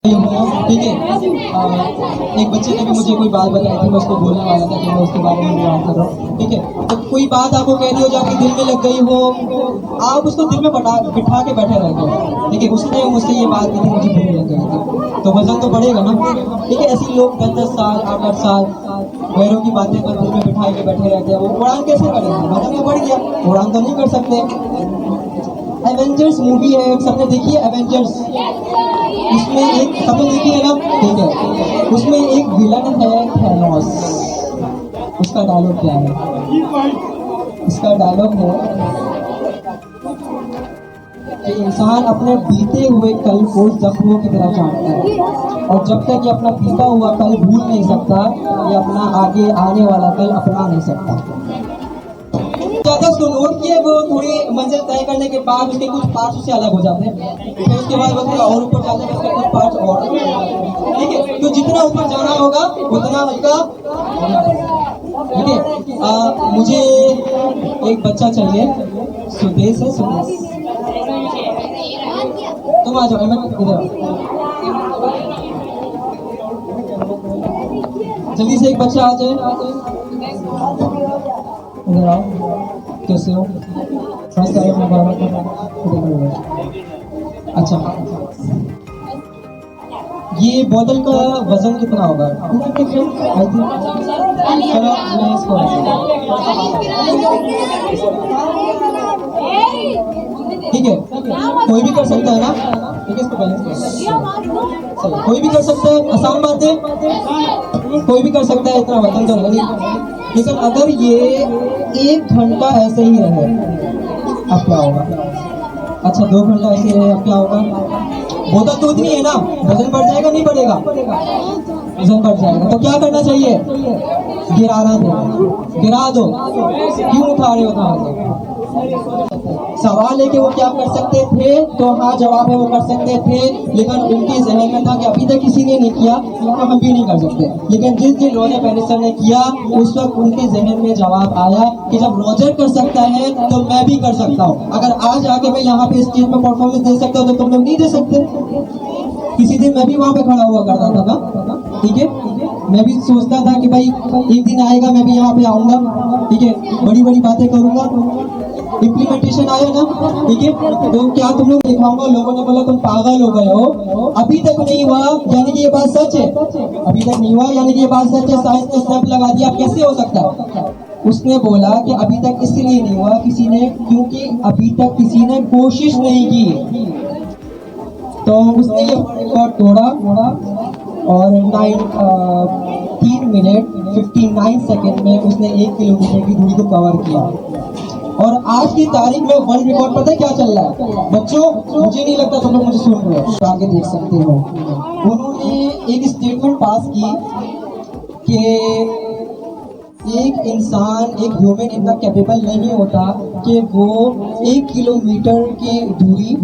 ठीक है। एक बच्चे ने भी मुझे कोई बात बताई थी, मैं उसको बोलने वाला था कि मैं उसके बारे में बात कर रहा हूँ। ठीक है, तो कोई बात आपको कह रही हो जाके दिल में लग गई हो, आप उसको दिल में बिठा के बैठे रहते हो। ठीक है, उसने मुझसे ये बात की थी, मुझे बुरी लग गई थी, तो वजन तो बढ़ेगा ना। ठीक है, ऐसे लोग 10-10 साल 8-8 साल गैरों की बातें कर दिल में बिठा के बैठे रहते हैं, वो उड़ान कैसे करेंगे? वजन तो बढ़ गया, उड़ान तो नहीं कर सकते। एवेंजर्स मूवी है, सबने देखी है एवेंजर्स? उसमें एक, सबने देखी है ना? ठीक है, उसमें एक विलन है थैनोस। उसका डायलॉग क्या है? इसका डायलॉग है कि इंसान अपने बीते हुए कल को जख्मों की तरह जानता है, और जब तक ये अपना बीता हुआ कल भूल नहीं सकता, ये अपना आगे आने वाला कल अपना नहीं सकता। ज्यादा उसको नोट किया, वो थोड़ी मंजिल तय करने के बाद उसके कुछ पार्ट्स उससे अलग हो जाते हैं, फिर उसके बाद वो थोड़ा और ऊपर जाते हैं, उसके कुछ पार्ट्स और। ठीक है, तो जितना ऊपर जाना होगा उतना हल्का। ठीक है, मुझे एक बच्चा चाहिए, सुदेश है, सुदेश। तुम आ जाओ, इधर जल्दी से, एक बच्चा आ जाए। इधर आओ, कैसे हो? फर्स्ट टाइम मुबारक। अच्छा, ये बोतल का वजन कितना होगा? चलो मैं इसको, ठीक है, कोई भी कर सकता है ना? ठीक है, इसको बैलेंस कर, कोई भी कर सकता है, आसान बात है, कोई भी कर सकता है, इतना वजन तो नहीं। लेकिन अगर ये 1 घंटा ऐसे ही रहे, अब क्या होगा? अच्छा, 2 घंटा ऐसे रहे, अब क्या होगा? बोतल तो उतनी है ना, वजन बढ़ जाएगा नहीं बढ़ेगा? वजन बढ़ जाएगा, तो क्या करना चाहिए? गिराना दो, गिरा दो। क्यों उठा रहे हो वहां से? सवाल है कि वो क्या कर सकते थे, तो हाँ जवाब है वो कर सकते थे, लेकिन उनके जहन में था कि अभी तक किसी ने नहीं किया तो हम भी नहीं कर सकते। लेकिन जिस दिन रॉजर फेडरर ने किया, उस वक्त उनके जहन में जवाब आया कि जब रॉजर कर सकता है तो मैं भी कर सकता हूँ। अगर आज आके मैं यहाँ पे स्टेज में परफॉर्मेंस दे सकता हूँ तो तुम लोग नहीं दे सकते? किसी दिन मैं भी वहां पे खड़ा हुआ करता था ना। ठीक है, मैं भी सोचता था कि भाई एक दिन आएगा मैं भी यहाँ पे आऊंगा, ठीक है, बड़ी बड़ी बातें करूंगा। इम्प्लीमेंटेशन आया ना, ठीक है, तो क्या तुम लोग दिखाऊंगा? लोगों ने बोला तुम पागल हो गए हो, अभी तक नहीं हुआ यानी कि ये बात सच है, अभी तक नहीं हुआ यानी कि ये बात सच है। साइंस ने स्टैंप लगा दिया, कैसे हो सकता है? उसने बोला कि अभी तक इसलिए नहीं हुआ किसी ने, क्योंकि अभी तक किसी ने कोशिश नहीं की। तो उसने ये रिकॉर्ड तोड़ा और 3 मिनट 59 सेकेंड में उसने 1 किलोमीटर की दूरी को कवर किया। और आज की तारीख में वर्ल्ड रिकॉर्ड पता है क्या चल रहा है बच्चों? मुझे नहीं लगता तुम लोग मुझे सुन रहे हो, आगे देख सकते हो। उन्होंने एक स्टेटमेंट पास की कि एक इंसान, एक ह्यूमन इतना कैपेबल नहीं होता कि वो 1 किलोमीटर की दूरी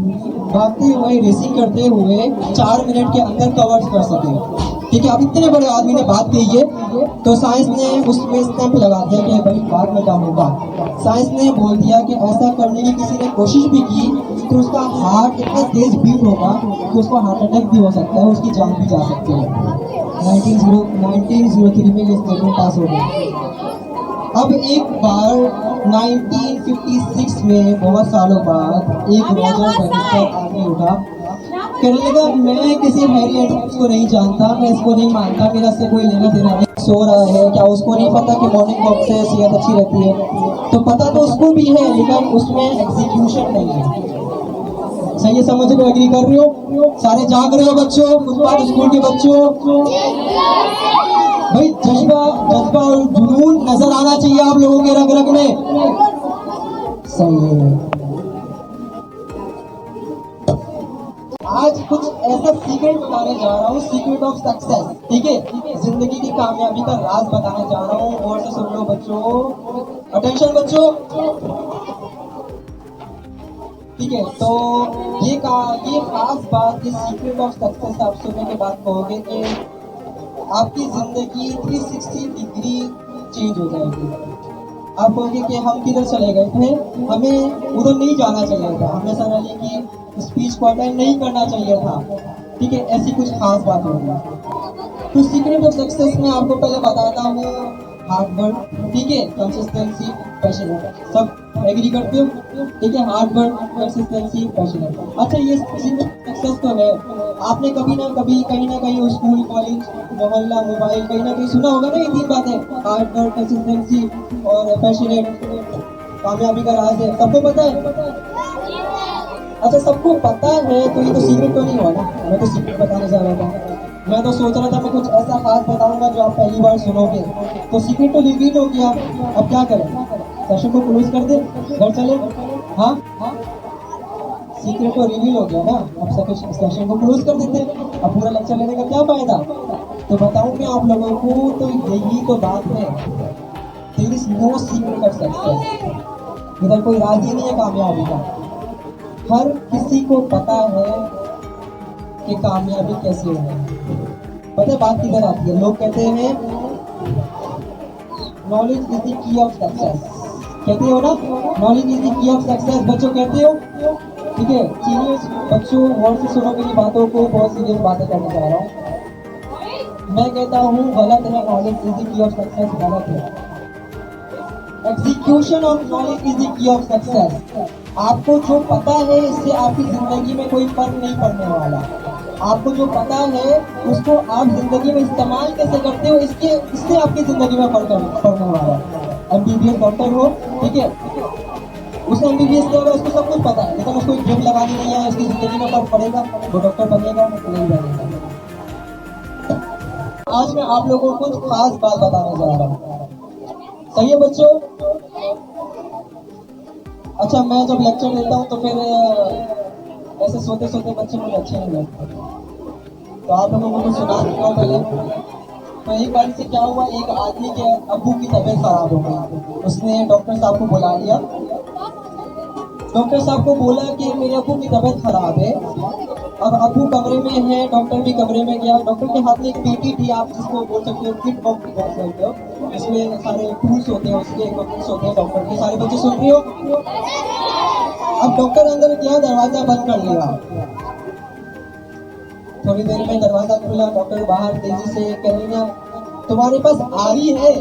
भागते हुए, रेसिंग करते हुए 4 मिनट के अंदर कवर कर सके। ठीक है, अब इतने बड़े आदमी ने बात कही है, तो साइंस ने उसमें स्टैंप लगा दिया कि भाई बाद में काम होगा। साइंस ने बोल दिया कि ऐसा करने की किसी ने कोशिश भी की तो उसका हार्ट इतना तेज बीट होगा कि उसको हार्ट अटैक भी हो सकता है, उसकी जान भी जा सकती है। 1903 में ये स्टेटमेंट पास हो गया। अब एक बार 1956 में, बहुत सालों बाद, एक रॉजर फेडरर आगे उठा, कहने लगा मैं किसी हैरी एडम्स को नहीं जानता, मैं इसको नहीं मानता, मेरा से कोई लेना देना नहीं। सो रहा है क्या उसको नहीं पता कि मॉर्निंग वॉक से सेहत अच्छी रहती है? तो पता तो उसको भी है, लेकिन उसमें एग्जीक्यूशन नहीं है। सही है, समझ रहे हो? एग्री कर रहे हो? सारे जाग रहे हो बच्चों? फुटपाथ स्कूल के बच्चों, भाई जज्बा और जुनून नजर आना चाहिए आप लोगों के रग रग में। सही है। आज कुछ ऐसा सीक्रेट बताने जा रहा हूँ, सीक्रेट ऑफ सक्सेस। ठीक है, जिंदगी की कामयाबी का राज बताने जा रहा हूँ। और से सुन लो बच्चों, अटेंशन बच्चों। ठीक है, तो ये खास बात, ये सीक्रेट ऑफ सक्सेस आप सुनने के बाद कहोगे कि आपकी जिंदगी 360 डिग्री चेंज हो जाएगी। आप कहोगे कि हम किधर चले गए थे, हमें उधर नहीं जाना चाहिए था, हमें सर अली की स्पीच को अटेंड नहीं करना चाहिए था। ठीक है, ऐसी कुछ खास बात होगी। तो सीक्रेट ऑफ सक्सेस में आपको पहले बताता हूँ, हार्ड वर्क, ठीक है, कंसिस्टेंसी, पैशन। सब एग्री करते हो? ठीक है, हार्ड वर्क, कंसिस्टेंसी, पैशन। अच्छा, ये सीक्रेट सक्सेस तो है। आपने कभी ना कभी कहीं ना कहीं स्कूल, कॉलेज, मोहल्ला, मोबाइल, कहीं ना कहीं सुना होगा ना ये तीन बातें, हार्ड वर्क, कंसिस्टेंसी और पैशनेट। कामयाबी का राज है, सबको पता है? अच्छा, सबको पता है तो ये तो सीक्रेट तो नहीं हुआ ना। मैं तो सीक्रेट बताने जा रहा था। मैं तो सोच रहा था मैं कुछ ऐसा खास बताऊंगा जो आप पहली बार सुनोगे। तो सीक्रेट तो रिवील हो गया। अब क्या करें? सेशन को क्लोज कर दे, घर चले? हाँ, सीक्रेट तो रिवील हो गया ना। अब सेशन को क्लोज कर देते हैं। अब पूरा लेक्चर लेने का क्या फायदा? तो बताऊं मैं आप लोगों को, तो यही तो बात है। There is no secret of success. इधर कोई राज ही नहीं है कामयाबी का। हर किसी को पता है कि कामयाबी कैसे है। पता है बात किधर आती है? लोग कहते हैं knowledge is the key of success. कहते हो ना, knowledge is the key of success. बच्चों कहते हो? ठीक है, सीरियस बच्चों, गौर से सुनो मेरी बातों को, बहुत सीरियस बातें करने जा रहा हूँ। मैं कहता हूँ गलत है, knowledge is the key of success गलत है। Execution of knowledge is the key of success. आपको जो पता है इससे आपकी जिंदगी में कोई फर्क नहीं पड़ने वाला। आपको जो पता है उसको आप जिंदगी में इस्तेमाल कैसे करते हो, इसके इससे आपकी जिंदगी में फर्क पड़ने वाला है। एमबीबीएस डॉक्टर हो, ठीक है, उसने एमबीबीएस किया होगा, उसको सब कुछ पता है, लेकिन उसको एक ड्रिप लगानी नहीं है, उसकी जिंदगी में फर्क पड़ेगा? वो डॉक्टर बनेगा नहीं बनेगा? आज मैं आप लोगों को कुछ खास बात बताने जा रहा हूँ। सही है बच्चों? अच्छा, मैं जब लेक्चर देता हूँ तो फिर ऐसे सोते सोते बच्चे मुझे अच्छे नहीं लगते। तो आप लोगों को कुछ सुना देता हूँ पहले। तो एक बार से क्या हुआ, एक आदमी के अब्बू की तबीयत खराब हो गई। उसने डॉक्टर साहब को बुला लिया। डॉक्टर साहब को बोला कि मेरे अब्बू की तबीयत खराब है। अब अब्बू कमरे में है, डॉक्टर भी कमरे में गया। डॉक्टर के हाथ में एक पेटी थी, आप जिसको बोल सकते हो किट बॉक्स बोल सकते हो। इसमें सारे टूल्स होते हैं, उसके इक्विपमेंट्स होते हैं डॉक्टर के। सारे बच्चे सुन रहे हो? अब डॉक्टर अंदर गया, दरवाजा बंद कर लिया। थोड़ी देर में दरवाजा खुला, डॉक्टर बाहर तेजी से कह रही है तुम्हारे पास आरी है?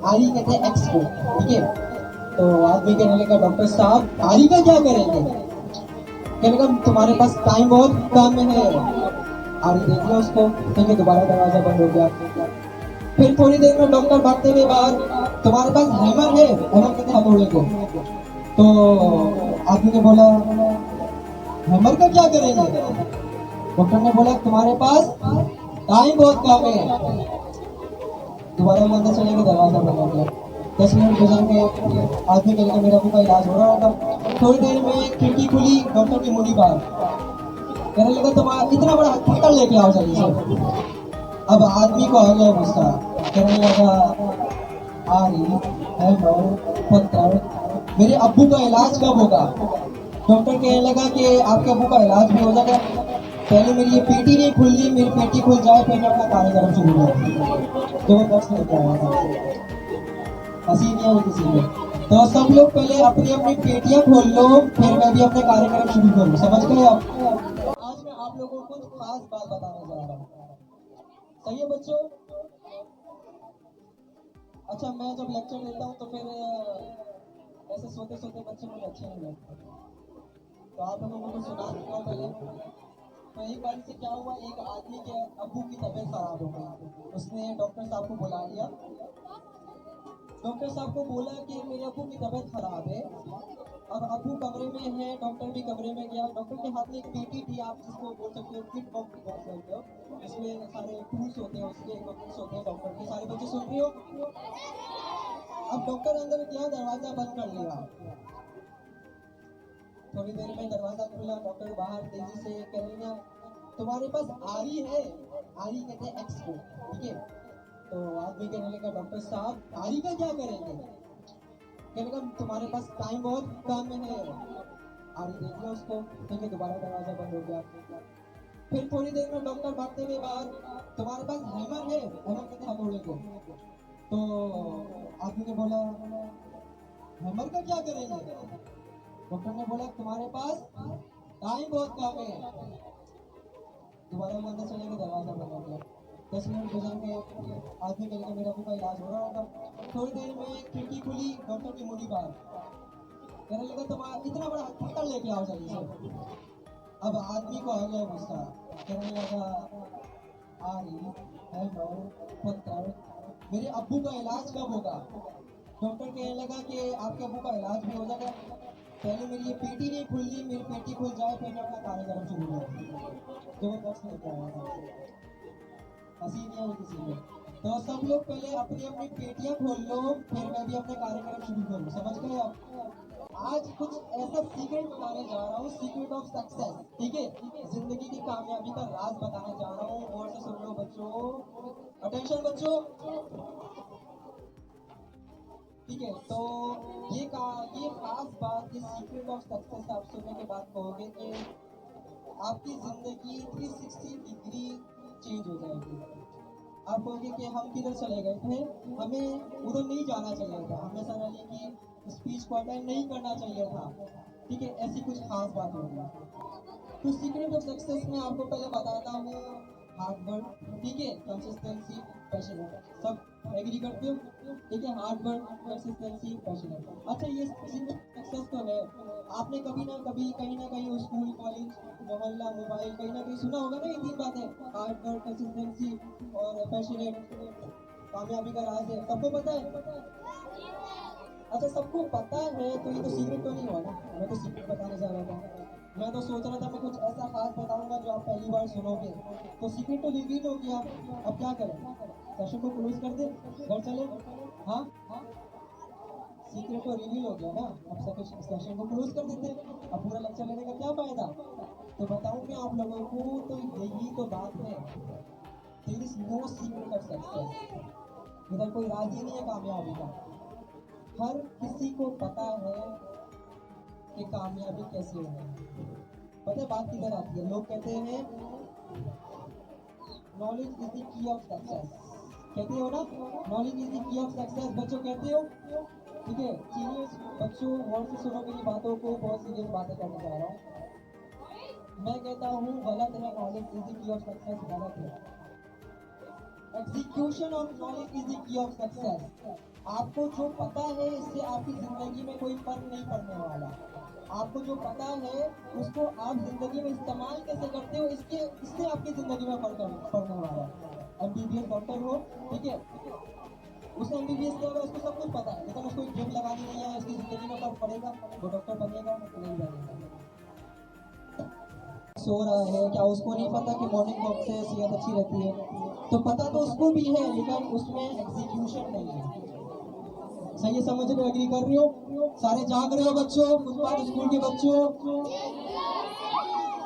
आरी कहते हैं एक्स को, ठीक है। तो आदमी कहने लगा डॉक्टर साहब आरी का क्या करेंगे? कहने लगा तुम्हारे पास टाइम बहुत कम है। आरी देख लिया उसको, ठीक है, दोबारा दरवाजा बंद हो गया। फिर थोड़ी देर में डॉक्टर भागते हुए बाहर, तुम्हारे पास हैमर है? हैमर कहते हथौड़े को। तो आदमी ने बोला हैमर का क्या करेंगे? डॉक्टर ने बोला तुम्हारे पास टाइम बहुत कम है। दोबारा वो अंदर चले गए, दरवाजा बंद हो गया। 10 मिनट गुजर गए। आदमी के लिए मेरा का इलाज हो रहा होगा। थोड़ी देर में खिड़की खुली, डॉक्टर की मुड़ी बाहर। कहने लगा तुम्हारा इतना बड़ा पत्थर लेके आओ जल्दी से। अब आदमी को आ गया गुस्सा। कहने लगा आ रही है पत्थर, मेरे अब्बू का इलाज कब होगा? डॉक्टर कहने लगा कि आपके अब्बू का इलाज भी हो जाएगा, पहले मेरी ये पेटी नहीं खुली, मेरी पेटी खुल जाए फिर मैं अपना कार्यक्रम शुरू करूँ। तो वो बॉक्स लेके आया था। हंसी नहीं आई किसी में। तो सब लोग पहले अपनी अपनी पेटियां खोल लो, फिर मैं भी अपने कार्यक्रम शुरू करूँ। समझ गए आप? आज मैं आप लोगों को कुछ खास बात बताने जा रहा हूँ। सही है बच्चों? अच्छा, मैं जब लेक्चर देता हूँ तो फिर ऐसे सोते सोते बच्चे मुझे अच्छे नहीं लगते। तो आप लोगों को सुना देता हूँ पहले। तो एक बार से क्या हुआ, एक आदमी के अब्बू की तबीयत खराब हो गई। उसने डॉक्टर साहब को बुला लिया। डॉक्टर साहब को बोला कि मेरे अब्बू की तबीयत खराब है। अब अब्बू कमरे में है, डॉक्टर भी कमरे में गया। डॉक्टर के हाथ में एक पेटी थी, आप जिसको बोल सकते हो किट बॉक्स बोल सकते हो। इसमें सारे टूल्स होते हैं, उसके इक्विपमेंट्स होते हैं डॉक्टर के। सारे बच्चे सुन रहे हो? अब डॉक्टर अंदर गया, दरवाजा बंद कर लिया। थोड़ी देर में दरवाजा खुला, डॉक्टर बाहर तेजी से कह रही है तुम्हारे पास आरी है? आरी कहते हैं एक्स को, ठीक है। तो आदमी कहने लगा डॉक्टर साहब आरी का क्या करेंगे? कहने लगा तुम्हारे पास टाइम बहुत कम है। आरी देख लिया उसको, ठीक है, दोबारा दरवाजा बंद हो गया। फिर थोड़ी देर में डॉक्टर भागते हुए बाहर, तुम्हारे पास हैमर है? हैमर कहते हैं हथौड़े को। तो आदमी ने बोला हैमर का क्या करेंगे? डॉक्टर ने बोला तुम्हारे पास टाइम बहुत कम है। दोबारा वो अंदर चले गए, दरवाजा बंद हो गया। 10 मिनट गुजर के आदमी मिल गया, मेरा अबू का इलाज हो रहा होगा। थोड़ी देर में खिड़की खुली, डॉक्टर की मुड़ी बाहर, कहने लगा तुम्हारा इतना बड़ा पत्थर लेके आओ जल्दी से। अब आदमी को आ गया गुस्सा, कहने लगा आ रही हेलो पत्थर, मेरे अब्बू का इलाज कब होगा? डॉक्टर कहने लगा कि आपके अब्बू का इलाज भी हो जाएगा, पहले मेरी ये पेटी नहीं खुल रही, मेरी पेटी खुल जाए फिर मैं अपना कार्यक्रम शुरू करूँ। तो वो बस लेके आया था, हंसी नहीं आई किसी में। तो सब लोग पहले अपनी अपनी पेटियां खोल लो, फिर मैं भी अपने कार्यक्रम शुरू करूँ, समझ गए आप? आज कुछ ऐसा सीक्रेट बताने जा रहा हूँ, सीक्रेट ऑफ सक्सेस, ठीक है? जिंदगी की कामयाबी का राज बताने जा रहा हूँ, और से सुन लो बच्चों, अटेंशन बच्चों, ठीक है? तो ये खास बात, ये सीक्रेट ऑफ सक्सेस आप सुनने के बाद कहोगे कि आपकी जिंदगी 360 डिग्री चेंज हो जाएगी। आप कहोगे कि हम किधर चले गए थे, हमें उधर नहीं जाना चाहिए था, हमें सर अली की स्पीच को अटेंड नहीं करना चाहिए था, ठीक है? ऐसी कुछ खास बात होगी। तो सीक्रेट ऑफ सक्सेस में आपको पहले बताता हूँ हार्ड वर्क, ठीक है? कंसिस्टेंसी, पैशन, सब एग्री करते हो, ठीक है? Hard work, consistency, passion. अच्छा, ये सक्सेस तो है, आपने कभी ना कभी कहीं ना कहीं स्कूल, कॉलेज, मोहल्ला, मोबाइल, कहीं ना कहीं सुना होगा ना ये तीन बातें, हार्ड वर्क, कंसिस्टेंसी और पैशनेट कामयाबी का राज है। सबको पता है? अच्छा, सबको पता है तो ये तो सीक्रेट तो नहीं हुआ ना, मैं तो सीक्रेट बताने जा रहा था। मैं तो सोच रहा था मैं कुछ ऐसा खास बताऊंगा जो आप पहली बार सुनोगे, तो सीक्रेट तो रिवील हो गया। अब क्या करें, सेशन को क्लोज कर दे, घर चले? हाँ, सीक्रेट तो रिवील हो गया ना, अब सेशन को क्लोज कर देते, अब पूरा लेक्चर लेने का क्या फायदा? तो बताऊं मैं आप लोगों को, तो यही तो बात है, there is no secret of success, इधर कोई राज ही नहीं है कामयाबी का। हर किसी को पता है कि कामयाबी कैसे होगी। पता है बात किधर आती है? लोग कहते हैं knowledge is the key of success, कहते हो ना, knowledge is the key of success, बच्चों कहते हो, ठीक है? सीरियस बच्चों, और से सुनो मेरी बातों को, बहुत सीरियस बातें करने जा रहा हूँ। मैं कहता हूँ गलत है, knowledge is the key of success गलत है। Execution of knowledge is the key of success. आपको जो पता है इससे आपकी जिंदगी में कोई फर्क नहीं पड़ने वाला। आपको जो पता है उसको आप जिंदगी में इस्तेमाल कैसे करते हो, इससे आपकी जिंदगी में फर्क पड़ने वाला है। एमबीबीएस डॉक्टर हो, ठीक है, उसने एमबीबीएस किया हुआ, उसको सब कुछ पता है, लेकिन उसको ड्रिप लगानी नहीं है, उसकी जिंदगी में फर्क पड़ेगा? वो डॉक्टर बनेगा नहीं बनेगा? सो रहा है क्या उसको नहीं पता कि मॉर्निंग वॉक से सेहत अच्छी रहती है? तो पता तो उसको भी है, लेकिन उसमें एग्जीक्यूशन नहीं है। सही है, समझ रहे हो? एग्री कर रहे हो? सारे जाग रहे हो बच्चों, कुछ बात स्कूल के बच्चों?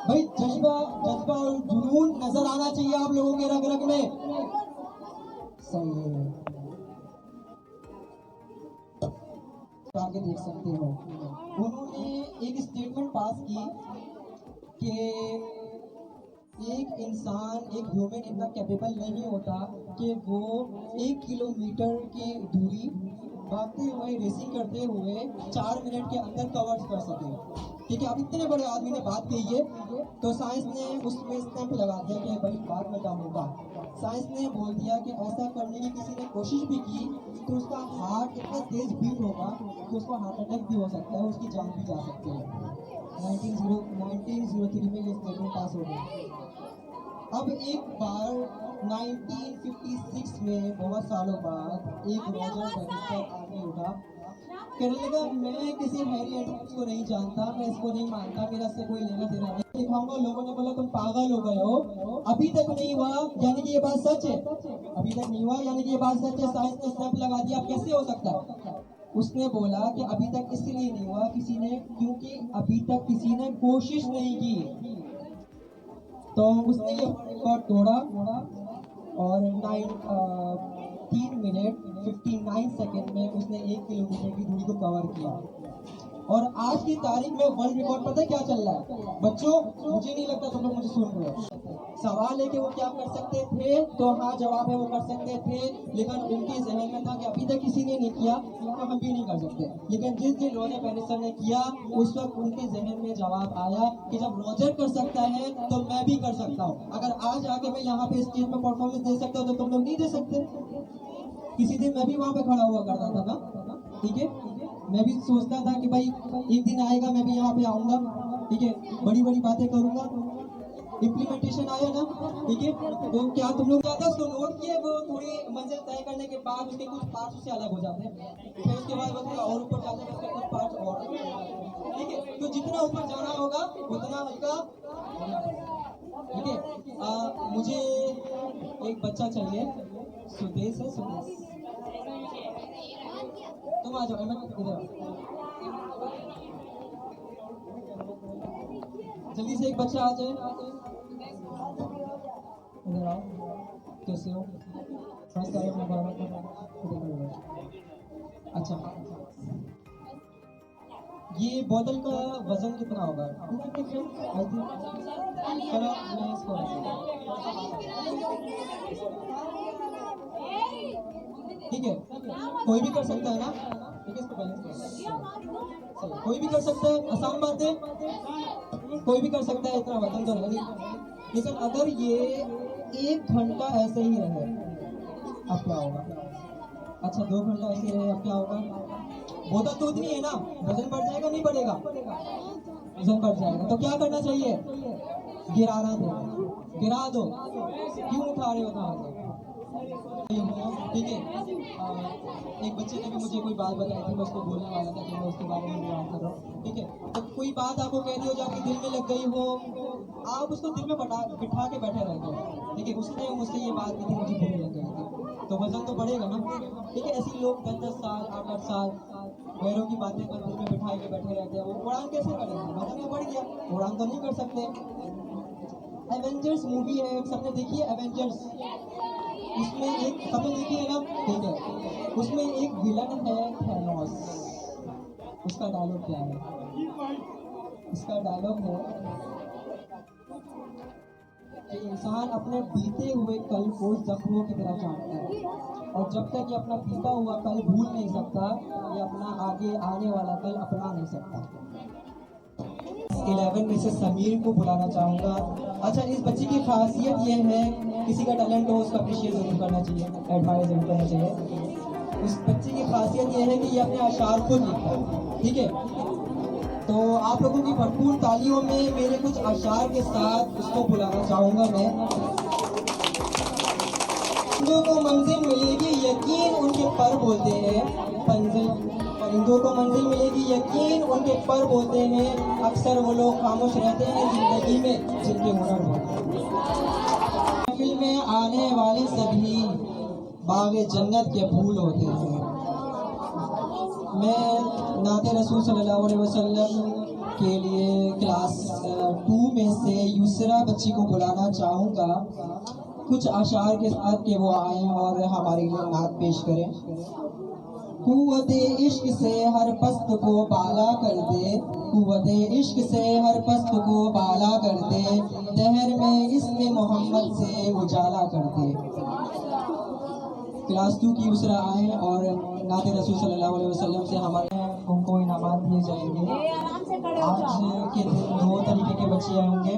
भाई जज्बा जज्बा और जुनून नजर आना चाहिए आप लोगों के रग रग में। सही है, आगे देख सकते हो, उन्होंने एक स्टेटमेंट पास की कि एक इंसान, एक ह्यूमन इतना कैपेबल नहीं होता कि वो 1 किलोमीटर की दूरी भागते हुए, रेसिंग करते हुए 4 मिनट के अंदर कवर कर सके, ठीक है? अब इतने बड़े आदमी ने बात कही है, तो साइंस ने उसमें स्टैंप लगा दिया कि भाई बाद में काम होगा। साइंस ने बोल दिया कि ऐसा करने की किसी ने कोशिश भी की तो उसका हार्ट इतना तेज बीट होगा कि उसको हार्ट अटैक भी हो सकता है, उसकी जान भी जा सकती है। 1903 में ये स्टेटमेंट पास हो गई। अब एक बार 1956 में, बहुत सालों बाद, एक रॉजर बैनिस्टर आगे उठा, कहने लगा मैं किसी हैरी एडम्स को नहीं जानता, मैं इसको नहीं मानता, मेरा इससे कोई लेना देना नहीं दिखाऊंगा। लोगों ने बोला तुम पागल हो गए हो, अभी तक नहीं हुआ यानी कि ये बात सच है, अभी तक नहीं हुआ यानी कि ये बात सच है। साइंस ने स्टैंप लगा दिया, अब कैसे हो सकता है? उसने बोला कि अभी तक इसलिए नहीं हुआ क्योंकि अभी तक किसी ने कोशिश नहीं की। तो उसने ये रिकॉर्ड तोड़ा और 3 मिनट 59 सेकेंड में उसने 1 किलोमीटर की दूरी को कवर किया। और आज की तारीख में वर्ल्ड रिकॉर्ड पता है क्या चल रहा है बच्चों? मुझे नहीं लगता तुम लोग मुझे सुन रहे हो। सवाल है कि वो क्या कर सकते थे, तो हाँ जवाब है वो कर सकते थे, लेकिन उनके जहन में था कि अभी तक किसी ने नहीं किया तो हम भी नहीं कर सकते। लेकिन जिस दिन रॉजर बैनिस्टर ने किया उस वक्त उनके जहन में जवाब आया कि जब रॉजर कर सकता है तो मैं भी कर सकता हूँ। अगर आज आके मैं यहाँ पे स्टेज में परफॉर्मेंस दे सकता हूँ तो तुम लोग नहीं दे सकते। किसी दिन मैं भी वहाँ पे खड़ा हुआ करता था ना, ठीक है, मैं भी सोचता था कि भाई एक दिन आएगा मैं भी यहाँ पे आऊंगा, ठीक है, बड़ी बड़ी बातें करूंगा। इम्प्लीमेंटेशन आया ना, ठीक है, तो क्या तुम लोग ज्यादा उसको नोट किए, वो थोड़ी मंजिल तय करने के बाद उसके कुछ पार्ट्स उससे अलग हो जाते हैं, फिर उसके बाद वो थोड़ा और ऊपर जाते हैं, उसके कुछ पार्ट्स और, ठीक है, तो जितना ऊपर जाना होगा उतना हल्का, ठीक है। मुझे एक बच्चा चाहिए, सुदेश है, सुदेश, तुम आ जाओ, इधर जल्दी से एक बच्चा आ जाए, इधर आओ, कैसे हो, संस्कार में अच्छा, ये बोतल का वजन कितना होगा? चलो मैं इसको ठीक है, कोई भी कर सकता है ना, ठीक है, इसको बैलेंस कर, कोई भी कर सकता है, आसान बात है, कोई भी कर सकता है, इतना वजन तो नहीं। लेकिन अगर ये 1 घंटा ऐसे ही रहे अब क्या होगा? अच्छा 2 घंटा ऐसे रहे अब क्या होगा? बोतल तो उतनी है ना, वजन बढ़ जाएगा नहीं बढ़ेगा? वजन बढ़ जाएगा। तो क्या करना चाहिए? गिराना दो, गिरा दो, क्यों उठा रहे हो कहाँ से? ठीक है, एक बच्चे ने भी मुझे कोई बात बताई थी, मैं उसको बोलने वाला था कि मैं उसके बारे में बात कर रहा हूँ, ठीक है, तो कोई बात आपको कह दी हो, जाके दिल में लग गई हो, आप उसको दिल में बिठा के बैठे रहते हो, ठीक है, उसने मुझसे ये बात की थी, मुझे बुरी लग गई थी, तो वजन तो बढ़ेगा ना, ठीक है। ऐसे लोग 10-10 साल 8-8 साल गैरों की बातें कर दिल में बिठा के बैठे रहते हैं, वो उड़ान कैसे करेंगे? वजन तो बढ़ गया, उड़ान तो नहीं कर सकते। एवेंजर्स मूवी है, सबने देखी है एवेंजर्स? उसमें एक, सबने देखी है ना, ठीक है, उसमें एक विलन है थैनोस, उसका डायलॉग क्या है? इसका डायलॉग है कि इंसान अपने बीते हुए कल को जख्मों की तरह जानता है, और जब तक ये अपना बीता हुआ कल भूल नहीं सकता, ये अपना आगे आने वाला कल अपना नहीं सकता। 11 में से समीर को बुलाना चाहूँगा। अच्छा, इस बच्चे की खासियत ये है, किसी का टैलेंट हो उसका अप्रिशिएट जरूर करना चाहिए, एडमायर जरूर करना चाहिए। उस बच्चे की खासियत ये है कि ये अपने अशार खुद लिखता है, ठीक है, तो आप लोगों की भरपूर तालियों में मेरे कुछ अशार के साथ उसको बुलाना चाहूँगा मैं। परिंदों को मंजिल मिलेगी यकीन उनके पर बोलते हैं, परिंदों को मंजिल मिलेगी यकीन उनके पर बोलते हैं, अक्सर वो लोग खामोश रहते हैं जिंदगी में जिनके हुनर होते हैं। महफिल में आने वाले सभी बागे जन्नत के फूल होते हैं। मैं नाते रसूल सल्लल्लाहु अलैहि वसल्लम के लिए क्लास 2 में से यूसरा बच्ची को बुलाना चाहूँगा, कुछ अशार के साथ के वो आए और हमारे लिए नात पेश करें। कुव्वते इश्क से हर पस्त को बाला कर दे, कुव्वते इश्क से हर पस्त को बाला कर दे, दहर में इसमें मोहम्मद से उजाला कर दे। क्लास 2 की उसरा आए और नाते रसूल सल्लल्लाहु अलैहि वसल्लम से हमारे उनको इनामात दिए जाएंगे। आज के दिन 2 तरीके के बच्चे आएंगे,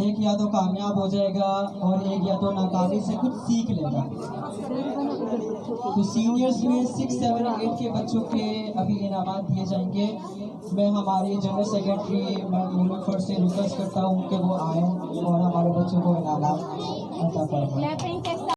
एक या तो कामयाब हो जाएगा और एक या तो नाकामी से कुछ सीख लेगा। तो सीनियर्स में 6, 7, 8 के बच्चों के अभी इनामात दिए जाएंगे। मैं हमारी जनरल सेक्रेटरी मैं मुनफर से रिक्वेस्ट करता हूँ कि वो आए और हमारे बच्चों को इनामात अता फरमाएं।